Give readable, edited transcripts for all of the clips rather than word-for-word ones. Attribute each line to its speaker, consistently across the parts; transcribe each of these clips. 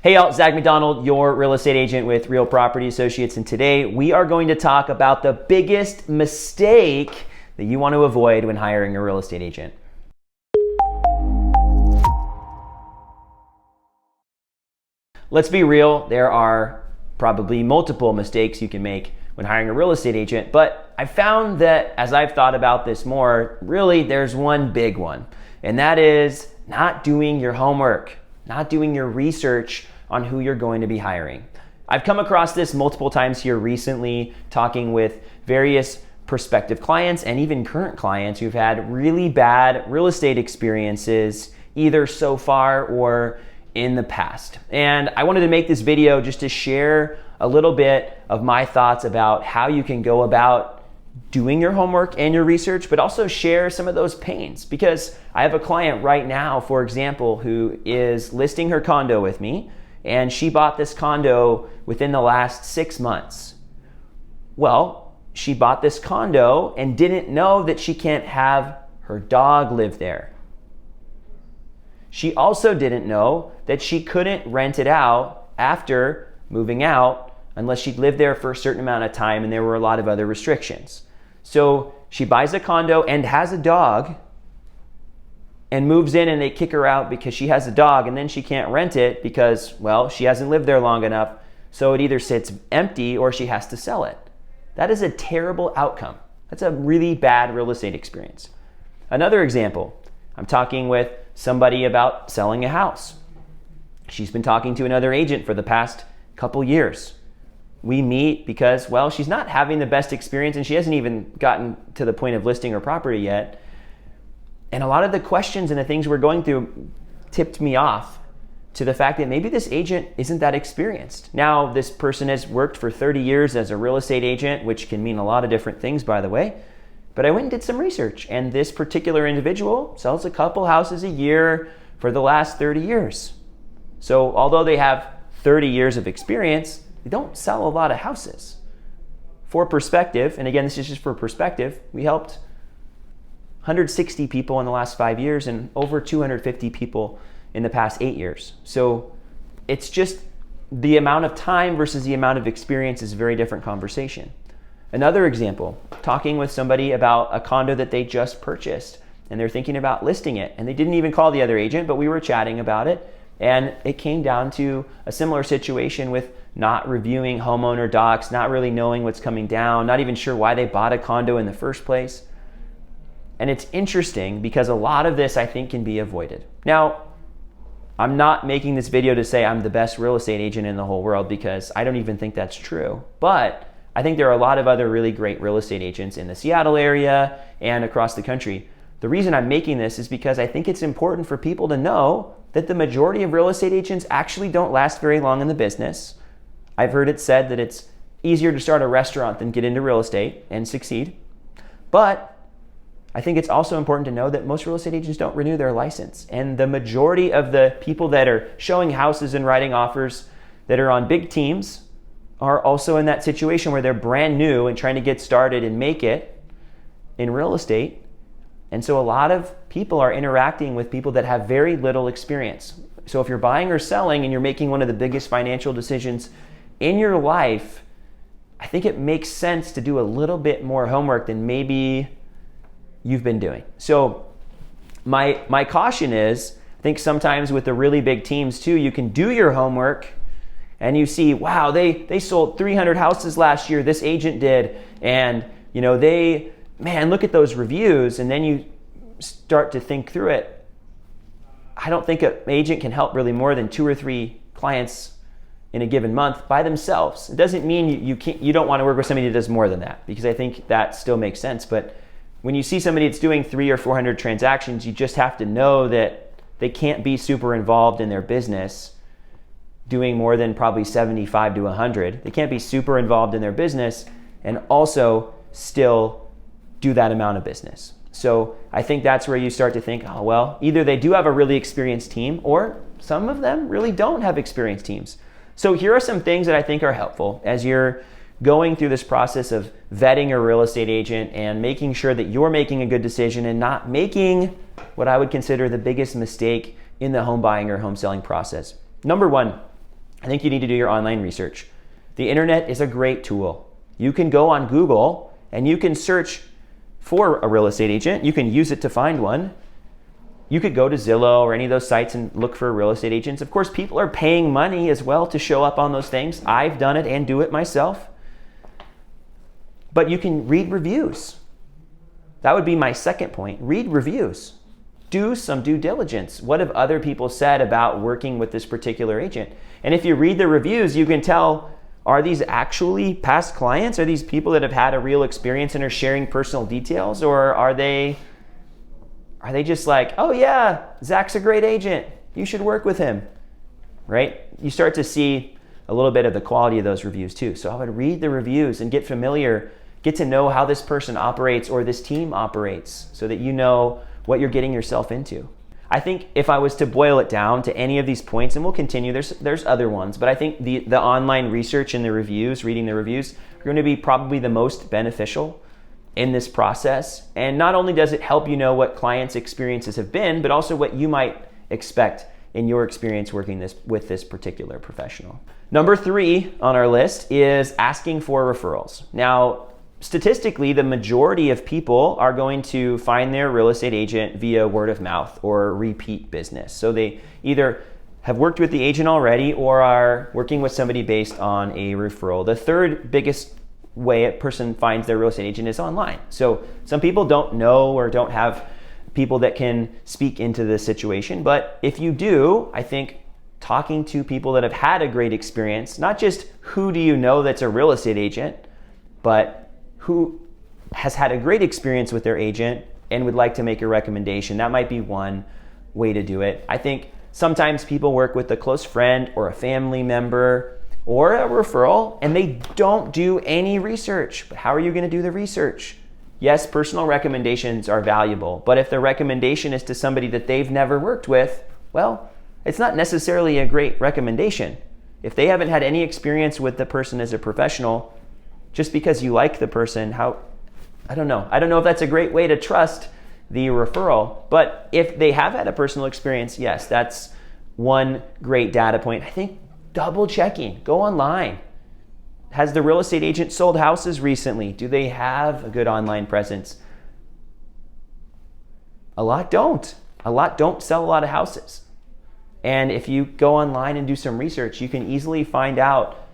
Speaker 1: Hey y'all, Zach McDonald, your real estate agent with Real Property Associates, and today we are going to talk about the biggest mistake that you want to avoid when hiring a real estate agent. Let's be real, there are probably multiple mistakes you can make when hiring a real estate agent, but I found that as I've thought about this more, really there's one big one, and that is not doing your homework, not doing your research on who you're going to be hiring. I've come across this multiple times here recently, talking with various prospective clients and even current clients who've had really bad real estate experiences, either so far or in the past. And I wanted to make this video just to share a little bit of my thoughts about how you can go about doing your homework and your research, but also share some of those pains. Because I have a client right now, for example, who is listing her condo with me, and she bought this condo within the last 6 months. Well, she bought this condo and didn't know that she can't have her dog live there. She also didn't know that she couldn't rent it out after moving out unless she'd lived there for a certain amount of time, and there were a lot of other restrictions. So she buys a condo and has a dog and moves in, and they kick her out because she has a dog, and then she can't rent it because, well, she hasn't lived there long enough. So it either sits empty or she has to sell it. That is a terrible outcome. That's a really bad real estate experience. Another example, I'm talking with somebody about selling a house. She's been talking to another agent for the past couple years. We meet because, well, she's not having the best experience and she hasn't even gotten to the point of listing her property yet. And a lot of the questions and the things we're going through tipped me off to the fact that maybe this agent isn't that experienced. Now, this person has worked for 30 years as a real estate agent, which can mean a lot of different things, by the way. But I went and did some research, and this particular individual sells a couple houses a year for the last 30 years. So although they have 30 years of experience, they don't sell a lot of houses. For perspective, and again, this is just for perspective, we helped 160 people in the last 5 years and over 250 people in the past 8 years. So it's just the amount of time versus the amount of experience is a very different conversation. Another example, talking with somebody about a condo that they just purchased and they're thinking about listing it, and they didn't even call the other agent, but we were chatting about it, and it came down to a similar situation with not reviewing homeowner docs, not really knowing what's coming down, not even sure why they bought a condo in the first place. And it's interesting because a lot of this I think can be avoided. Now, I'm not making this video to say I'm the best real estate agent in the whole world, because I don't even think that's true. But I think there are a lot of other really great real estate agents in the Seattle area and across the country. The reason I'm making this is because I think it's important for people to know that the majority of real estate agents actually don't last very long in the business. I've heard it said that it's easier to start a restaurant than get into real estate and succeed. But I think it's also important to know that most real estate agents don't renew their license. And the majority of the people that are showing houses and writing offers that are on big teams are also in that situation where they're brand new and trying to get started and make it in real estate. And so a lot of people are interacting with people that have very little experience. So if you're buying or selling and you're making one of the biggest financial decisions in your life, I think it makes sense to do a little bit more homework than maybe you've been doing. So my caution is, I think sometimes with the really big teams too, you can do your homework and you see, wow, they sold 300 houses last year, this agent did, and man, look at those reviews, and then you start to think through it. I don't think an agent can help really more than 2 or 3 clients in a given month by themselves. It doesn't mean you don't want to work with somebody that does more than that, because I think that still makes sense. But when you see somebody that's doing 300 or 400 transactions, you just have to know that they can't be super involved in their business doing more than probably 75 to 100. They can't be super involved in their business and also still do that amount of business. So I think that's where you start to think, oh, well, either they do have a really experienced team or some of them really don't have experienced teams. So here are some things that I think are helpful as you're going through this process of vetting a real estate agent and making sure that you're making a good decision and not making what I would consider the biggest mistake in the home buying or home selling process. Number one, I think you need to do your online research. The internet is a great tool. You can go on Google and you can search for a real estate agent. You can use it to find one. You could go to Zillow or any of those sites and look for real estate agents. Of course, people are paying money as well to show up on those things. I've done it and do it myself. But you can read reviews. That would be my second point. Read reviews. Do some due diligence. What have other people said about working with this particular agent? And if you read the reviews, you can tell, are these actually past clients? Are these people that have had a real experience and are sharing personal details? Or are they just like, oh yeah, Zach's a great agent, you should work with him, right? You start to see a little bit of the quality of those reviews too. So I would read the reviews and get familiar, get to know how this person operates or this team operates so that you know what you're getting yourself into. I think if I was to boil it down to any of these points, and we'll continue, there's other ones, but I think the online research and the reviews, reading the reviews, are going to be probably the most beneficial in this process. And not only does it help you know what clients' experiences have been, but also what you might expect in your experience working with this particular professional. Number 3 on our list is asking for referrals. Now, statistically, the majority of people are going to find their real estate agent via word of mouth or repeat business. So they either have worked with the agent already or are working with somebody based on a referral. The third biggest way a person finds their real estate agent is online. So some people don't know or don't have people that can speak into the situation. But if you do, I think talking to people that have had a great experience, not just who do you know that's a real estate agent, but who has had a great experience with their agent and would like to make a recommendation. That might be one way to do it. I think sometimes people work with a close friend or a family member or a referral, and they don't do any research. But how are you going to do the research? Yes, personal recommendations are valuable, but if the recommendation is to somebody that they've never worked with, well, it's not necessarily a great recommendation. If they haven't had any experience with the person as a professional, just because you like the person, I don't know if that's a great way to trust the referral. But if they have had a personal experience, yes, that's one great data point. I think double checking, go online. Has the real estate agent sold houses recently? Do they have a good online presence? A lot don't. A lot don't sell a lot of houses. And if you go online and do some research, you can easily find out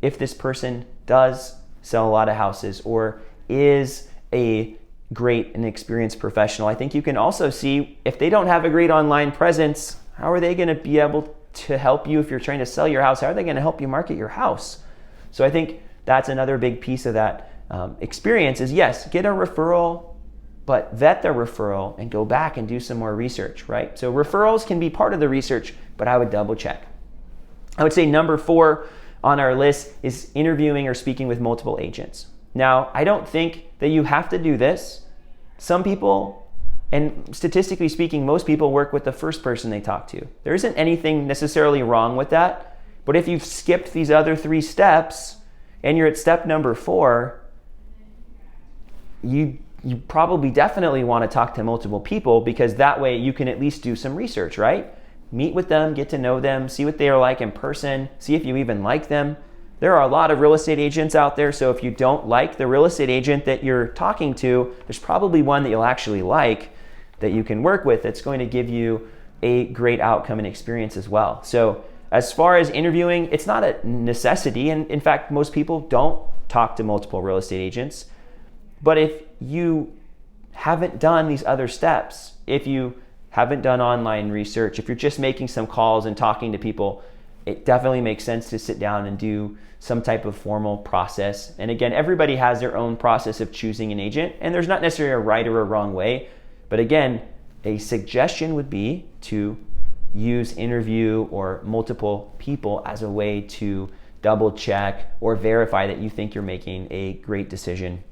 Speaker 1: if this person does sell a lot of houses or is a great and experienced professional. I think you can also see if they don't have a great online presence, how are they going to be able to help you if you're trying to sell your house? How are they going to help you market your house? So I think that's another big piece of that experience is, yes, get a referral, but vet the referral and go back and do some more research, right? So referrals can be part of the research, but I would double check. I would say number 4 on our list is interviewing or speaking with multiple agents. Now, I don't think that you have to do this. Some people, and statistically speaking, most people work with the first person they talk to. There isn't anything necessarily wrong with that, but if you've skipped these other 3 steps and you're at step number 4, you probably definitely want to talk to multiple people, because that way you can at least do some research, right? Meet with them, get to know them, see what they are like in person, see if you even like them. There are a lot of real estate agents out there, so if you don't like the real estate agent that you're talking to, there's probably one that you'll actually like that you can work with that's going to give you a great outcome and experience as well. So as far as interviewing, it's not a necessity, and in fact, most people don't talk to multiple real estate agents. But if you haven't done these other steps, if you haven't done online research, if you're just making some calls and talking to people, it definitely makes sense to sit down and do some type of formal process. And again, everybody has their own process of choosing an agent, and there's not necessarily a right or a wrong way. But again, a suggestion would be to use interview or multiple people as a way to double check or verify that you think you're making a great decision.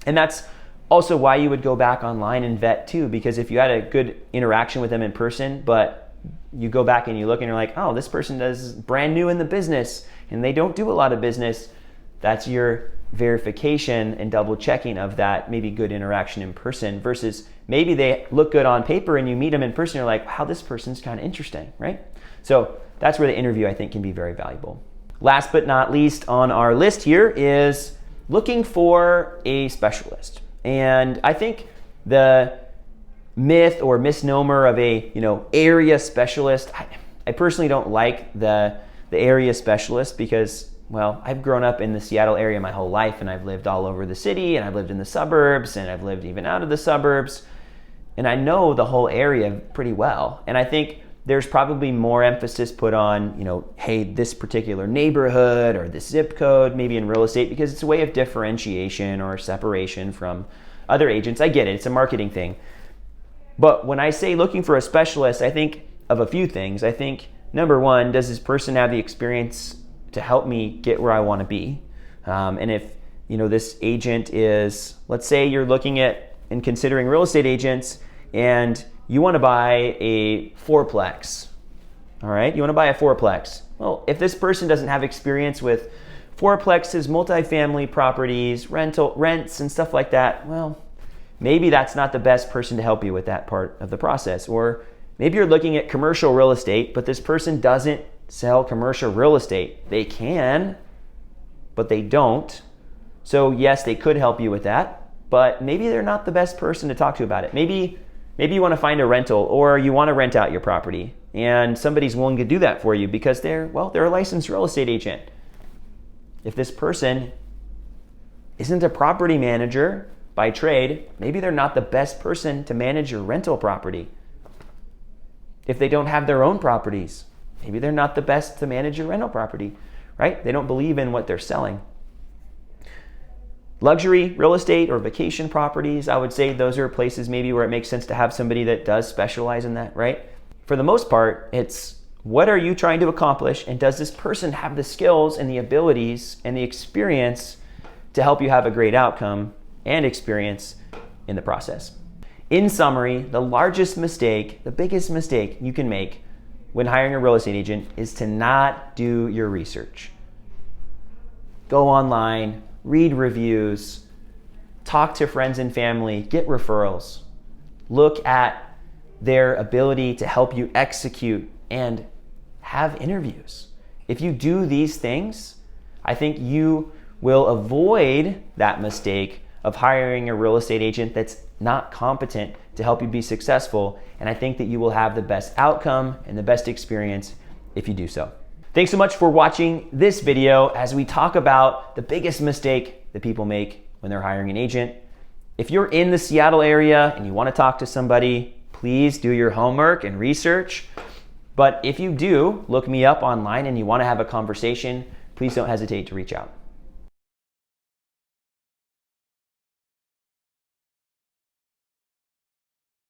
Speaker 1: And that's also why you would go back online and vet too, because if you had a good interaction with them in person, but you go back and you look and you're like, oh, this person is brand new in the business and they don't do a lot of business, that's your verification and double checking of that maybe good interaction in person, versus maybe they look good on paper and you meet them in person, you're like, wow, this person's kind of interesting, right? So that's where the interview, I think, can be very valuable. Last but not least on our list here is looking for a specialist. And I think the myth or misnomer of a area specialist, I personally don't like the area specialist because, well, I've grown up in the Seattle area my whole life, and I've lived all over the city, and I've lived in the suburbs, and I've lived even out of the suburbs, and I know the whole area pretty well. And I think there's probably more emphasis put on, hey, this particular neighborhood or this zip code, maybe in real estate, because it's a way of differentiation or separation from other agents. I get it, it's a marketing thing. But when I say looking for a specialist, I think of a few things. I think, number one, does this person have the experience to help me get where I want to be? And if, this agent is, let's say you're looking at and considering real estate agents, and you want to buy a fourplex, all right? You want to buy a fourplex. Well, if this person doesn't have experience with fourplexes, multifamily properties, rents, and stuff like that, well, maybe that's not the best person to help you with that part of the process. Or maybe you're looking at commercial real estate, but this person doesn't sell commercial real estate. They can, but they don't. So yes, they could help you with that, but maybe they're not the best person to talk to about it. Maybe you want to find a rental, or you want to rent out your property, and somebody's willing to do that for you because they're a licensed real estate agent. If this person isn't a property manager by trade, maybe they're not the best person to manage your rental property. If they don't have their own properties, maybe they're not the best to manage your rental property, right? They don't believe in what they're selling. Luxury real estate or vacation properties, I would say those are places maybe where it makes sense to have somebody that does specialize in that, right? For the most part, it's what are you trying to accomplish, and does this person have the skills and the abilities and the experience to help you have a great outcome and experience in the process. In summary, the largest mistake, the biggest mistake you can make when hiring a real estate agent is to not do your research. Go online, read reviews, talk to friends and family, get referrals, look at their ability to help you execute, and have interviews. If you do these things, I think you will avoid that mistake of hiring a real estate agent that's not competent to help you be successful. And I think that you will have the best outcome and the best experience if you do so. Thanks so much for watching this video as we talk about the biggest mistake that people make when they're hiring an agent. If you're in the Seattle area and you want to talk to somebody, please do your homework and research. But if you do look me up online and you want to have a conversation, please don't hesitate to reach out.